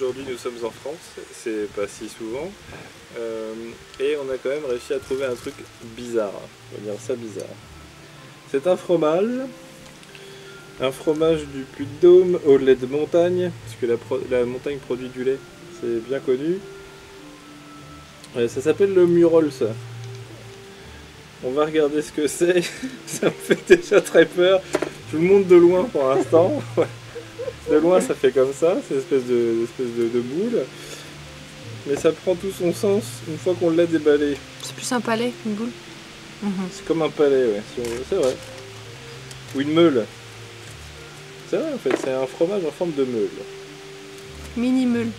aujourd'hui nous sommes en France, c'est pas si souvent, et on a quand même réussi à trouver un truc bizarre, on va dire ça bizarre. C'est un fromage du Puy-de-Dôme au lait de montagne, parce que la montagne produit du lait, c'est bien connu. Ça s'appelle le Murol, ça. On va regarder ce que c'est, ça me fait déjà très peur. Je vous le montre de loin pour l'instant. De loin ça fait comme ça, c'est une espèce de boule. Mais ça prend tout son sens une fois qu'on l'a déballé. C'est plus un palais qu'une boule. C'est comme un palais, ouais, c'est vrai. Ou une meule. C'est vrai en fait, c'est un fromage en forme de meule. Mini meule.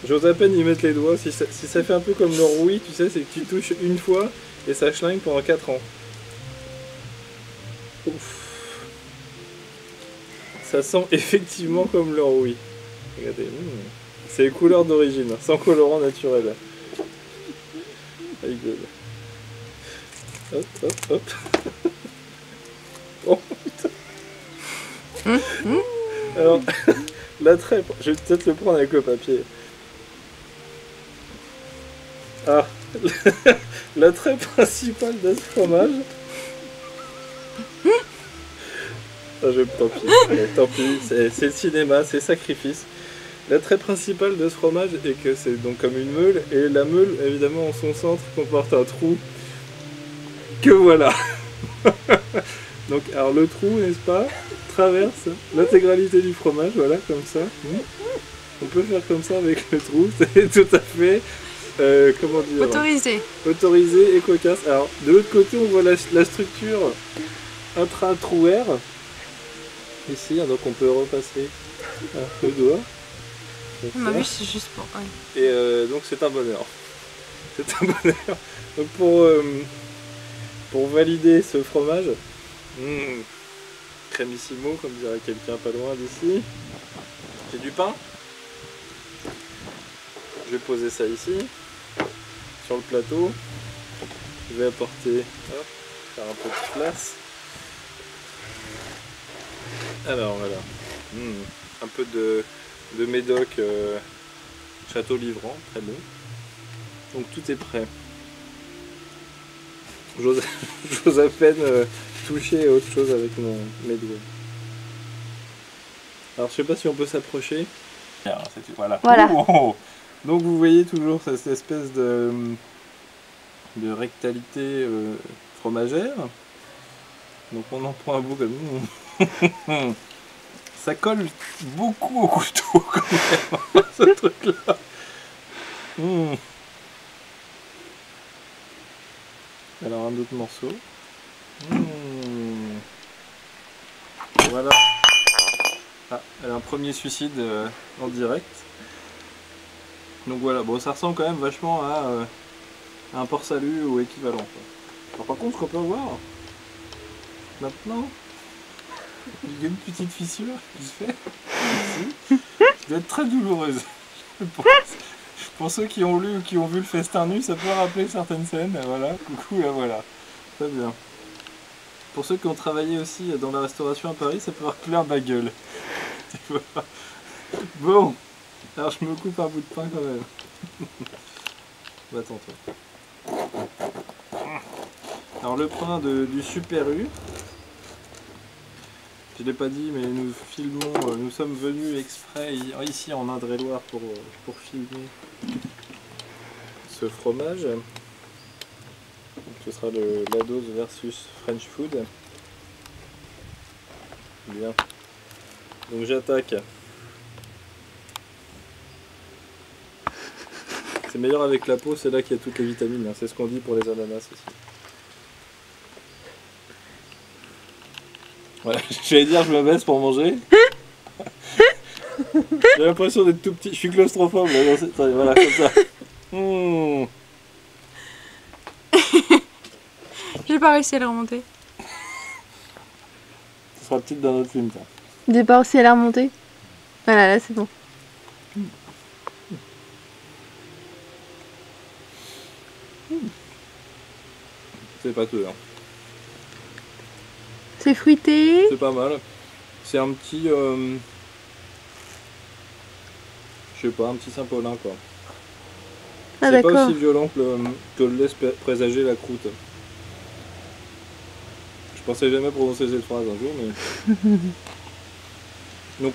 J'ose à peine y mettre les doigts, si ça fait un peu comme le rouille, tu sais, c'est que tu touches une fois et ça schlingue pendant 4 ans. Ouf. Ça sent effectivement comme le rouille. Regardez, c'est les couleurs d'origine, sans colorant naturel. Rigole. Hop, hop, hop. Oh putain. Alors, l'attrait, je vais peut-être le prendre avec le papier. Ah, l'attrait principal de ce fromage. Ah, tant pis, c'est le cinéma, c'est sacrifice. L'attrait principal de ce fromage est que c'est donc comme une meule, et la meule, évidemment, en son centre, comporte un trou. Que voilà. Donc, alors le trou, n'est-ce pas, traverse l'intégralité du fromage, voilà, comme ça. On peut faire comme ça avec le trou, c'est tout à fait... comment dire, autorisé et cocasse. Alors de l'autre côté on voit la structure intra-trouaire ici, donc on peut repasser le doigt. Ma vue c'est juste pour... Ouais. Et donc c'est un bonheur. C'est un bonheur. Donc pour valider ce fromage, crémissimo comme dirait quelqu'un pas loin d'ici. J'ai du pain. Je vais poser ça ici, sur le plateau. Je vais apporter, hop, faire un peu de place. Alors voilà, un peu de médoc château livrant, très bon. Donc tout est prêt. J'ose à peine toucher autre chose avec mes doigts. Alors je sais pas si on peut s'approcher. Voilà. Oh. Donc vous voyez toujours cette espèce de rectalité fromagère. Donc on en prend un bout comme ça. Ça colle beaucoup au couteau quand même, ce truc-là. Alors un autre morceau. Voilà. Ah, elle a un premier suicide en direct. Donc voilà, bon ça ressemble quand même vachement à un port-salut ou équivalent, quoi. Alors par contre ce qu'on peut voir maintenant, il y a une petite fissure qui se fait ici, qui doit être très douloureuse. Pour ceux qui ont lu ou qui ont vu le Festin nu, ça peut rappeler certaines scènes, voilà, coucou, là voilà, très bien. Pour ceux qui ont travaillé aussi dans la restauration à Paris, ça peut rappeler un bagel. Bon, alors je me coupe un bout de pain quand même. Bah attends toi. Alors le pain du Super U. Je l'ai pas dit mais nous filmons, nous sommes venus exprès ici en Indre-et-Loire pour filmer ce fromage. Donc, ce sera la dose versus French Food. Bien. Donc j'attaque. C'est meilleur avec la peau, c'est là qu'il y a toutes les vitamines, hein. C'est ce qu'on dit pour les ananas aussi. Voilà, j'allais dire je me baisse pour manger. J'ai l'impression d'être tout petit, je suis claustrophobe là, voilà, comme ça. J'ai pas réussi à la remonter. Ce sera le titre d'un autre film ça. J'ai pas réussi à la remonter. Voilà, là c'est bon. C'est pas tout, hein. C'est fruité. C'est pas mal. C'est un petit... je Je sais pas, un petit Saint-Paulin quoi. Ah C'est pas d'accord. aussi violent que le laisse présager la croûte. Je pensais jamais prononcer cette phrase un jour, mais... Donc...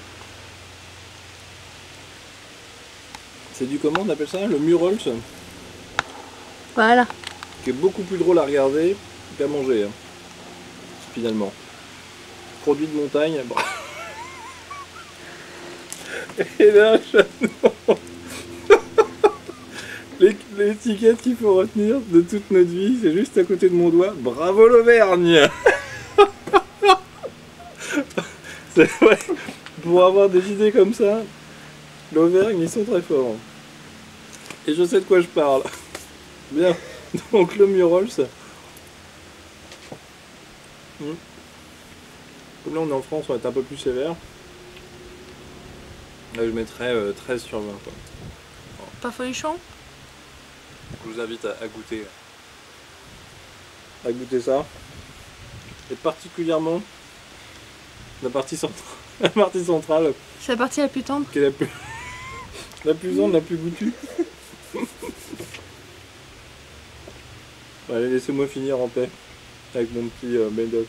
C'est du comment on appelle ça? Le Murals, Voilà. qui est beaucoup plus drôle à regarder qu'à manger, hein, finalement. Produit de montagne. Bon. Et là, l'étiquette qu'il faut retenir de toute notre vie, c'est juste à côté de mon doigt. Bravo l'Auvergne. C'est vrai, pour avoir des idées comme ça, l'Auvergne, ils sont très forts. Et je sais de quoi je parle. Bien, donc le Murals. Comme là on est en France, on va être un peu plus sévère. Là je mettrais 13 sur 20 quoi. Pas folichon? Je vous invite à goûter. À goûter ça. Et particulièrement la partie centrale. La partie centrale. C'est la partie la plus tendre. Qui est la plus. La plus tendre, la plus goûtue. Allez, laissez-moi finir en paix avec mon petit médoc.